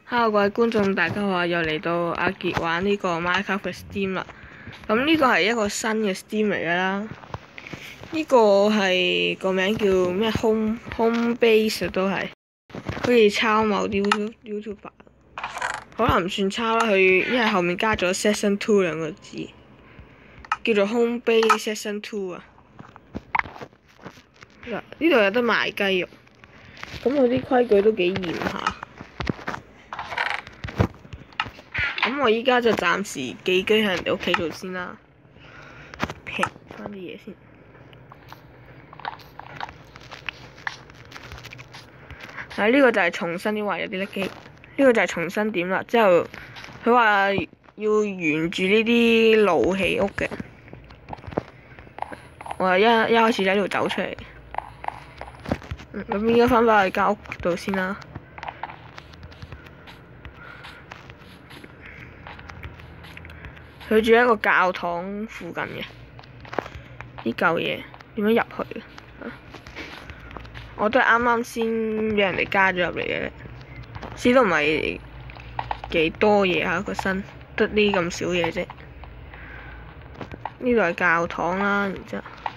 Hello，各位觀眾，大家好，又嚟到阿傑玩呢個 Minecraft 嘅 Steam 啦。咁呢個係一個新嘅 Steam 嚟㗎啦。呢個係個名叫咩 Home Base 都係，好似抄某啲 YouTuber， 可能唔算抄啦。佢因為後面加咗 Season 2兩個字，叫做 Home Base Season 2啊。呢度有得賣雞肉，咁佢啲規矩都幾嚴下。咁我依家就暫時寄居喺人哋屋企做先啦，劈翻啲嘢先。呢個就係重新啲話有啲叻機，呢個就係重新點啦。之後佢話要沿住呢啲路起屋嘅，我一開始喺度走出嚟。咁依家翻返去間屋度先啦。佢住喺一個教堂附近嘅，呢嚿嘢點樣入去嘅？我都係啱啱先俾人哋加咗入嚟嘅，先都唔係幾多嘢嚇，個身得呢咁少嘢啫。呢度係教堂啦，然之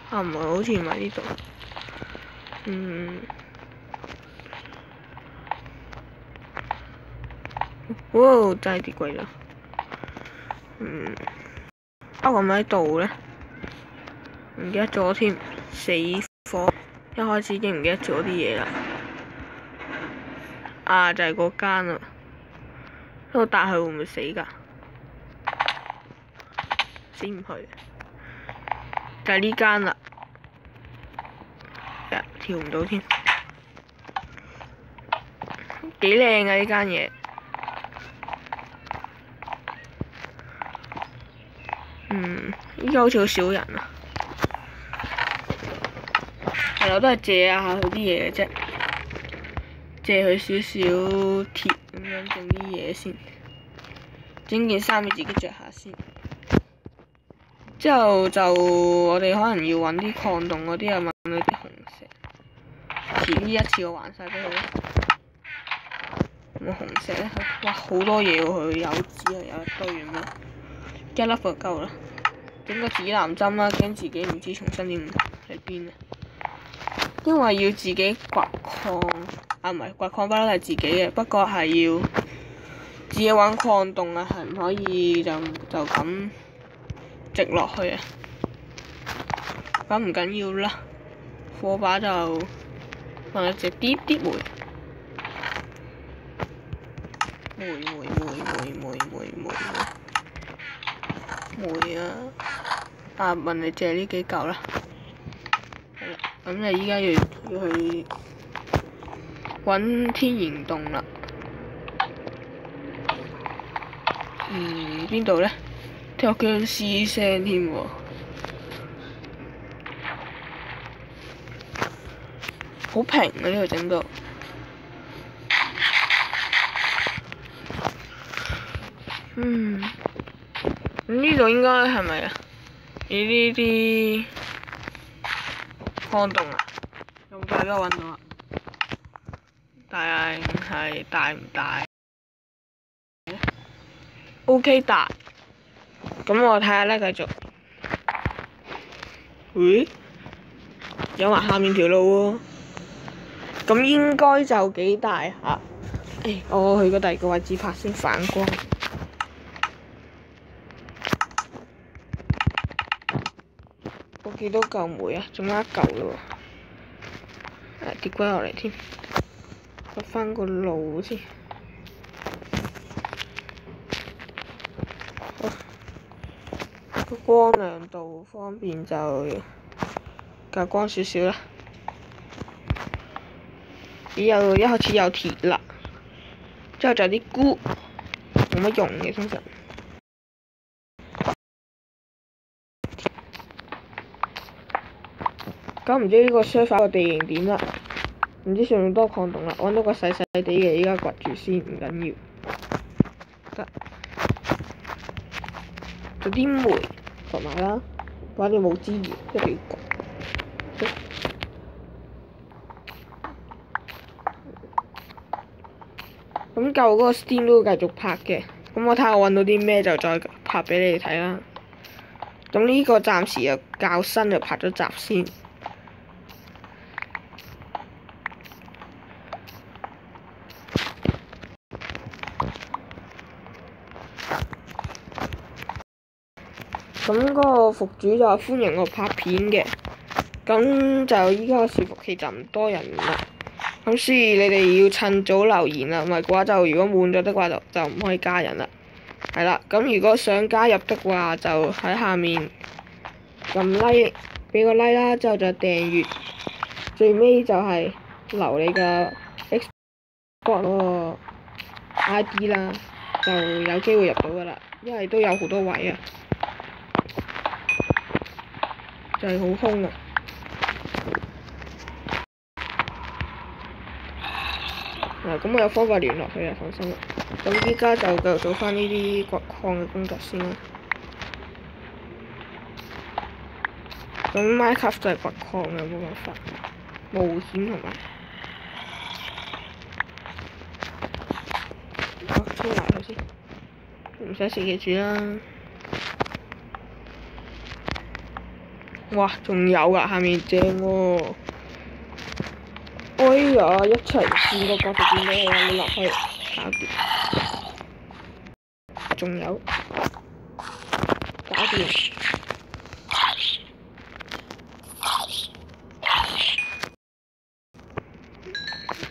後唔係，好似唔係呢度。哇！真係跌貴咗。我係咪喺度咧？唔記得咗添，死火！一開始已經唔記得咗啲嘢啦。就係嗰間啦。我帶佢會唔會死㗎？死唔去。就係呢間啦。跳唔到添。幾靚啊！呢間嘢。依家好似好少人啊。係我都係借下佢啲嘢嘅啫，借佢少少鐵咁樣整啲嘢先，整件衫俾自己着下先。之後就我哋可能要揾啲礦洞嗰啲啊，揾到啲紅石。遲啲一次我還晒俾佢啦。有冇紅石咧？哇，好多嘢喎！佢有紙啊，有一堆咁樣，一粒就夠啦。整個指南針啦，驚自己唔知重新點喺邊啊！因為要自己掘礦，唔係掘礦不嬲係自己嘅，不過係要自己揾礦洞啊，係唔可以就咁直落去啊！咁唔緊要啦，火把就揾一隻啲煤。煤啊！問你借呢幾嚿啦。係啦，咁你依家要去揾天然洞啦。邊度咧？聽到僵屍聲添喎。好平啊！呢度整到。呢度應該係咪啊？呢啲礦洞啊，咁大家揾到啊？但係大唔大？OK 大。咁我睇下咧，繼續。有埋下面條路喎。咁應該就幾大下。我去個第二個位置拍先，反光。幾多嚿煤啊？仲有一嚿嘞喎！跌鬼落嚟添，掘翻個路先。個光亮度方面就較光少少啦。一開始有鐵啦，之後就有啲菇，冇乜用嘅通常。咁唔知呢個 server 個地形點啦？唔知上面多礦洞啦，揾到個細細地嘅，依家掘住先，唔緊要。得，做啲煤掘埋啦，反正冇資源，一定要掘。咁舊嗰個 Steam 都會繼續拍嘅，咁我睇下我揾到啲咩就再拍俾你哋睇啦。咁呢個暫時又較新，就拍咗集先。咁嗰個服主就歡迎我拍片嘅，咁就依家個伺服器就唔多人啦。咁所以你哋要趁早留言啦，唔係嘅話就如果滿咗的話就唔可以加人啦。係啦，咁如果想加入的話就喺下面撳 like， 俾個 like 啦，之後就訂閱，最尾就係留你嘅 Xbox 嗰個 ID 啦，就有機會入到噶啦，因為都有好多位啊，就係好空啊。咁我有方法聯絡佢啊，放心啦。咁依家就繼續做翻呢啲掘礦嘅工作先啦。咁 Minecraft 就係掘礦嘅，冇辦法，冒險同埋。沖埋佢先，唔使食嘢住啦。哇，仲有㗎，下面正喎。哎呀，一齊轉個角度見到我啦，你落去搞掂。仲有，搞掂。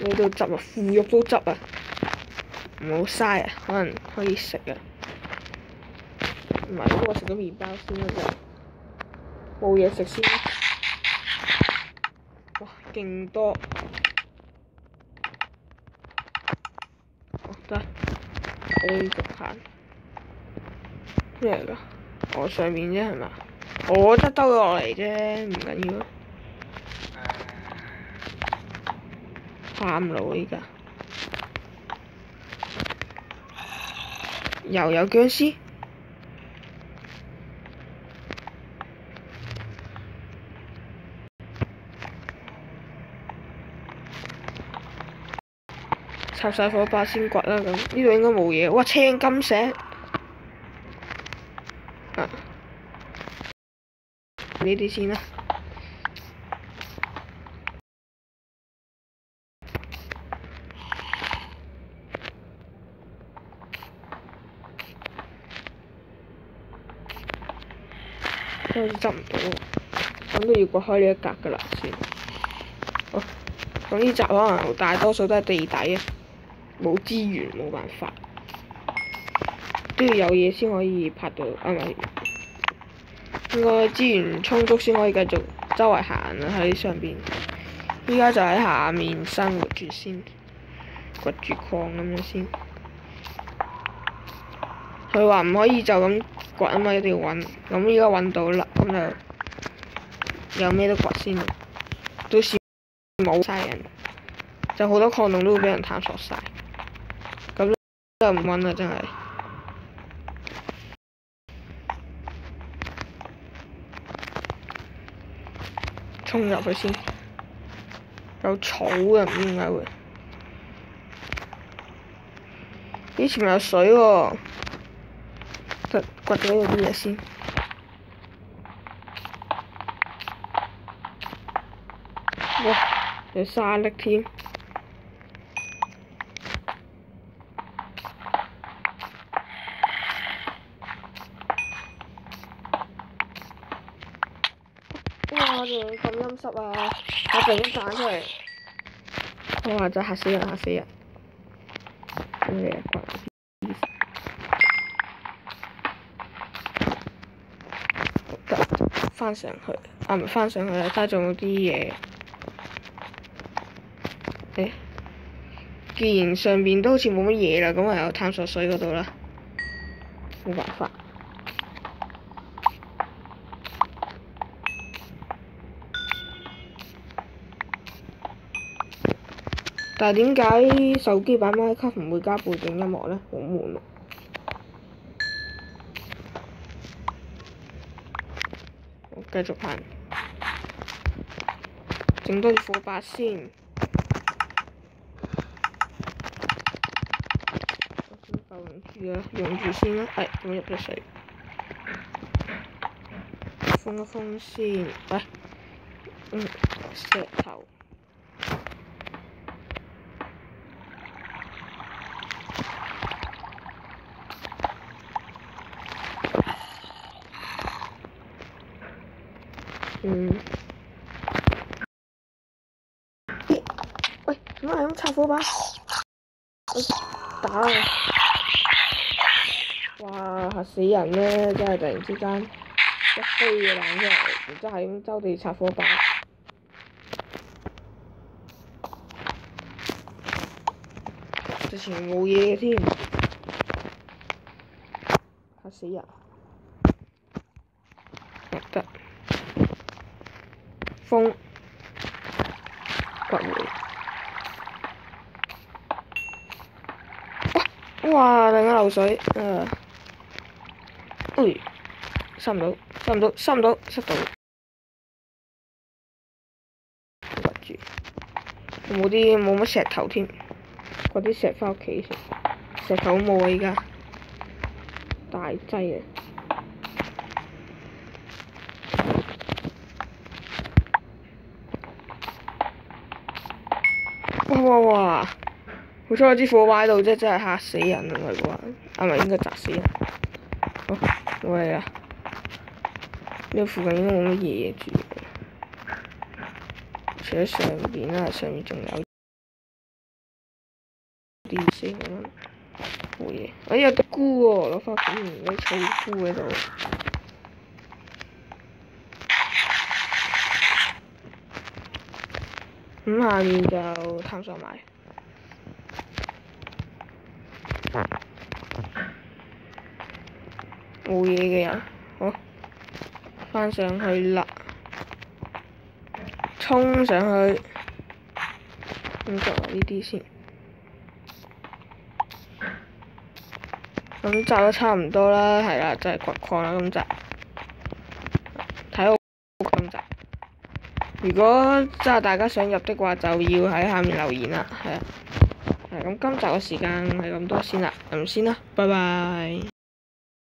呢度汁啊，腐肉都汁啊，唔好嘥啊，可能可以食啊。唔係，我食咗麵包先啦，就冇嘢食先。哇，勁多！得，繼續行。咩嚟㗎？我上面啫係嘛？我得兜咗落嚟啫，唔緊要。啱路依家。又有僵屍。插晒火把先掘啦，咁呢度應該冇嘢。哇，青金石！啊，呢啲先啦。好似執唔到，咁都要掘開呢一格㗎啦先。好，咁呢集可能大多數都係地底啊。冇資源冇辦法，都要有嘢先可以拍到，啊唔係，應該資源充足先可以繼續周圍行啊喺上邊。依家就喺下面生活住先，掘住礦咁樣先。佢話唔可以就咁掘啊嘛，一定要揾。咁依家揾到啦，咁就有咩都掘先。到時冇晒人，就好多礦洞都會俾人探索晒。咁就唔揾啦，真係。衝入去先，有草嘅，唔知點解會。咦，前面有水喎，掘咗呢度啲嘢先。哇，有沙粒添。哇！仲咁陰濕啊！我突然間彈出嚟，哇！真係嚇死人，嚇死人！咩嘢怪？得翻上去，啊唔係翻上去啦，睇下仲有啲嘢。既然上邊都好似冇乜嘢啦，咁唯有探索水嗰度啦，冇辦法。但係點解手機版 Minecraft 唔會加背景音樂呢？好悶喎！我繼續行，整多啲火把先。夠唔住啦，用住先啦。咁入咗水，封一封先。石頭。喂，點解係咁插火把？打啊！哇！嚇死人咧！真係突然之間一飛嘅彈出嚟，然之後係咁周地插火把。之前冇嘢嘅添，嚇死人！得風掘回。哇！突然間漏水，塞唔到，塞到，掘住。冇乜石頭添，掘啲石返屋企先。石頭都冇啊！依家大劑啊！哇！好彩我支火把喺度啫，真係嚇死人啊！唔係啩？係咪應該砸死人？好，我嚟啦！呢個附近應該冇乜嘢住，除咗上邊啦，上面仲有啲先咁樣冇嘢。有啲菇喎，攞翻屋企有啲草菇喺度。咁下面就探索埋。冇嘢嘅人，好，翻上去啦，衝上去，咁執埋呢啲先。咁集得差唔多啦，係啦，就係掘礦啦，咁集。睇好咁集。如果真係大家想入的話，就要喺下面留言啦，係啊。咁今集嘅時間係咁多先啦，咁先啦，拜拜。